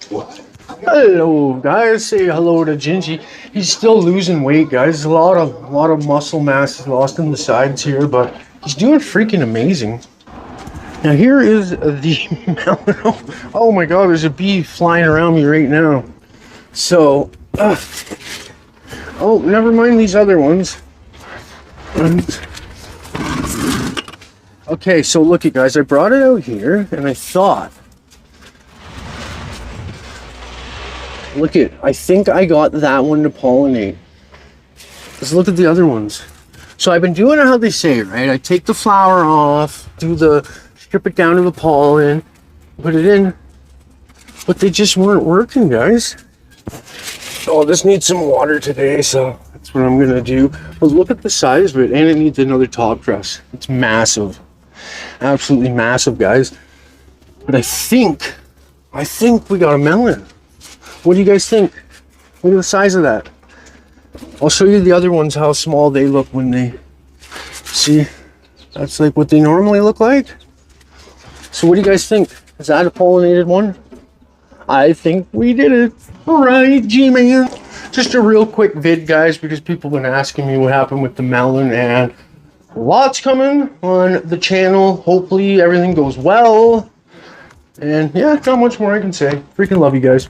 Hello guys, say hello to Gingy. He's still losing weight, guys. A lot of muscle mass he's lost in the sides here, but he's doing freaking amazing. Now here is the melon. Oh my god, there's a bee flying around me right now. So oh, never mind these other ones. Okay, so look it guys, I brought it out here and I thought, look it, I think I got that one to pollinate. Let's look at the other ones. So I've been doing it how they say it, right? I take the flower off, strip it down to the pollen, put it in, but they just weren't working, guys. Oh, this needs some water today, so that's what I'm gonna do. But look at the size of it, and it needs another top dress. It's massive, absolutely massive, guys. But I think we got a melon. What do you guys think? Look at the size of that. I'll show you the other ones, how small they look when they see. That's like what they normally look like. So what do you guys think? Is that a pollinated one? I think we did it. All right, G-Man. Just a real quick vid, guys, because people have been asking me what happened with the melon, and lots coming on the channel. Hopefully everything goes well. And yeah, not much more I can say. Freaking love you guys.